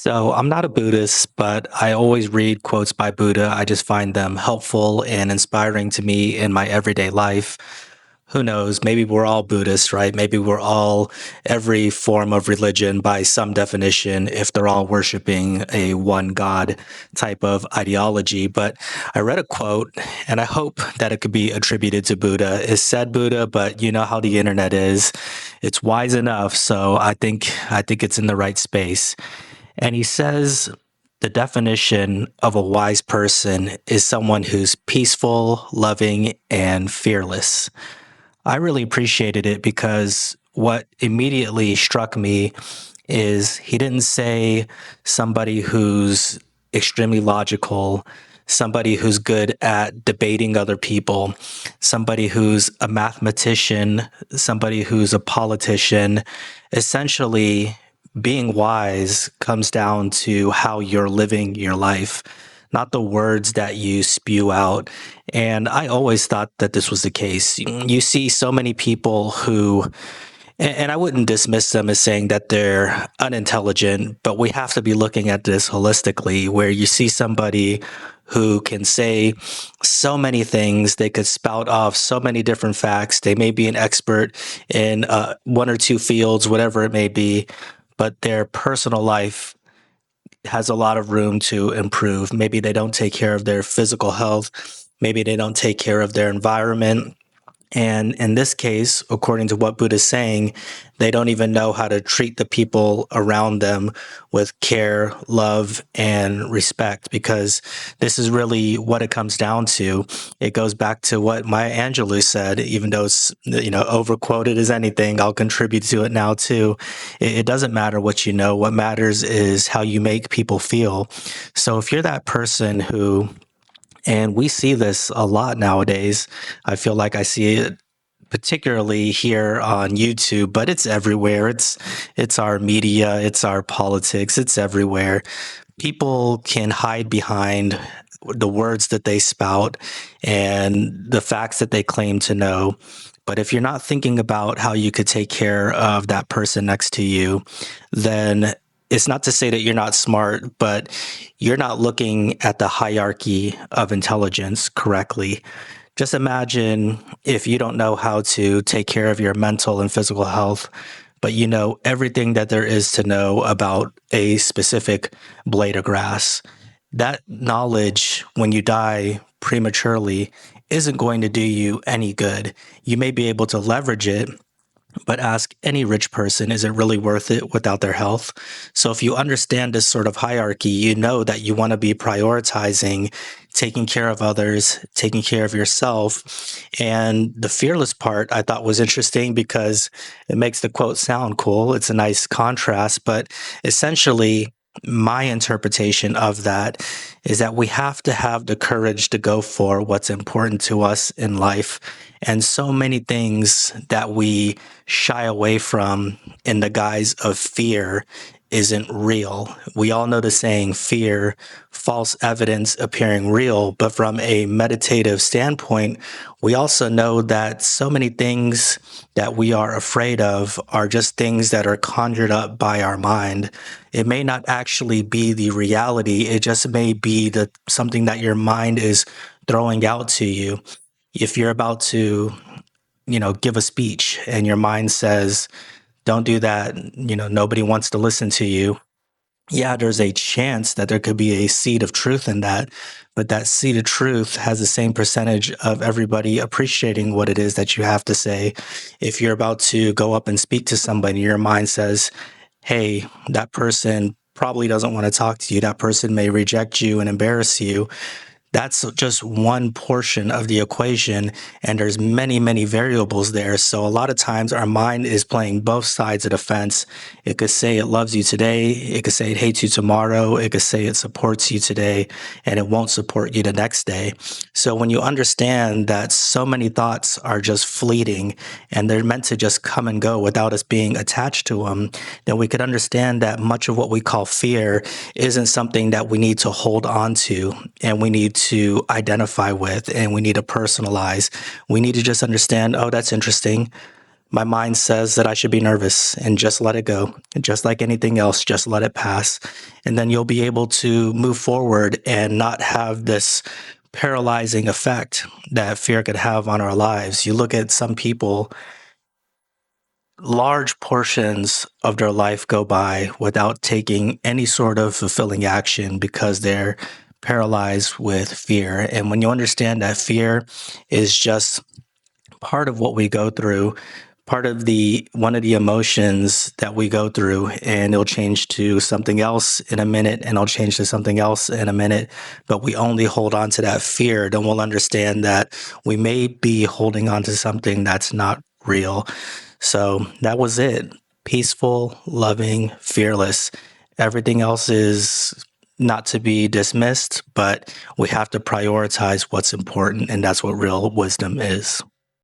So I'm not a Buddhist, but I always read quotes by Buddha. I just find them helpful and inspiring to me in my everyday life. Who knows? Maybe we're all Buddhists, right? Maybe we're all every form of religion by some definition, if they're all worshiping a one God type of ideology. But I read a quote, and I hope that it could be attributed to Buddha. It said Buddha, but you know how the internet is. It's wise enough, so I think it's in the right space. And he says the definition of a wise person is someone who's peaceful, loving, and fearless. I really appreciated it because what immediately struck me is he didn't say somebody who's extremely logical, somebody who's good at debating other people, somebody who's a mathematician, somebody who's a politician. Essentially, being wise comes down to how you're living your life, not the words that you spew out. And I always thought that this was the case. You see so many people who, and I wouldn't dismiss them as saying that they're unintelligent, but we have to be looking at this holistically, where you see somebody who can say so many things, they could spout off so many different facts. They may be an expert in one or two fields, whatever it may be, but their personal life has a lot of room to improve. Maybe they don't take care of their physical health. Maybe they don't take care of their environment. And in this case, according to what Buddha's saying, they don't even know how to treat the people around them with care, love, and respect, because this is really what it comes down to. It goes back to what Maya Angelou said, even though it's, overquoted as anything, I'll contribute to it now too. It doesn't matter what you know. What matters is how you make people feel. So if you're that person who, and we see this a lot nowadays. I feel like I see it particularly here on YouTube, but it's everywhere. It's our media, it's our politics, it's everywhere. People can hide behind the words that they spout and the facts that they claim to know. But if you're not thinking about how you could take care of that person next to you, then it's not to say that you're not smart, but you're not looking at the hierarchy of intelligence correctly. Just imagine if you don't know how to take care of your mental and physical health, but you know everything that there is to know about a specific blade of grass. That knowledge, when you die prematurely, isn't going to do you any good. You may be able to leverage it, but ask any rich person, is it really worth it without their health? So if you understand this sort of hierarchy, you know that you want to be prioritizing taking care of others, taking care of yourself. And the fearless part I thought was interesting because it makes the quote sound cool. It's a nice contrast, but essentially, my interpretation of that is that we have to have the courage to go for what's important to us in life. And so many things that we shy away from in the guise of fear isn't real. We all know the saying, fear, false evidence appearing real. But from a meditative standpoint, we also know that so many things that we are afraid of are just things that are conjured up by our mind. It may not actually be the reality. It just may be something that your mind is throwing out to you. If you're about to, give a speech and your mind says, don't do that, nobody wants to listen to you. Yeah, there's a chance that there could be a seed of truth in that, but that seed of truth has the same percentage of everybody appreciating what it is that you have to say. If you're about to go up and speak to somebody, your mind says, hey, that person probably doesn't want to talk to you. That person may reject you and embarrass you. That's just one portion of the equation, and there's many, many variables there. So a lot of times our mind is playing both sides of the fence. It could say it loves you today. It could say it hates you tomorrow. It could say it supports you today, and it won't support you the next day. So when you understand that so many thoughts are just fleeting and they're meant to just come and go without us being attached to them, then we could understand that much of what we call fear isn't something that we need to hold on to, and we need to identify with, and we need to personalize. We need to just understand, oh, that's interesting. my mind says that I should be nervous and just let it go. And just like anything else, just let it pass. And then you'll be able to move forward and not have this paralyzing effect that fear could have on our lives. You look at some people, large portions of their life go by without taking any sort of fulfilling action because they're paralyzed with fear. And when you understand that fear is just part of what we go through, part of the one of the emotions that we go through, and it'll change to something else in a minute and it'll change to something else in a minute, but we only hold on to that fear, then we'll understand that we may be holding on to something that's not real. So that was it. Peaceful, loving, fearless. Everything else is not to be dismissed, but we have to prioritize what's important, and that's what real wisdom is.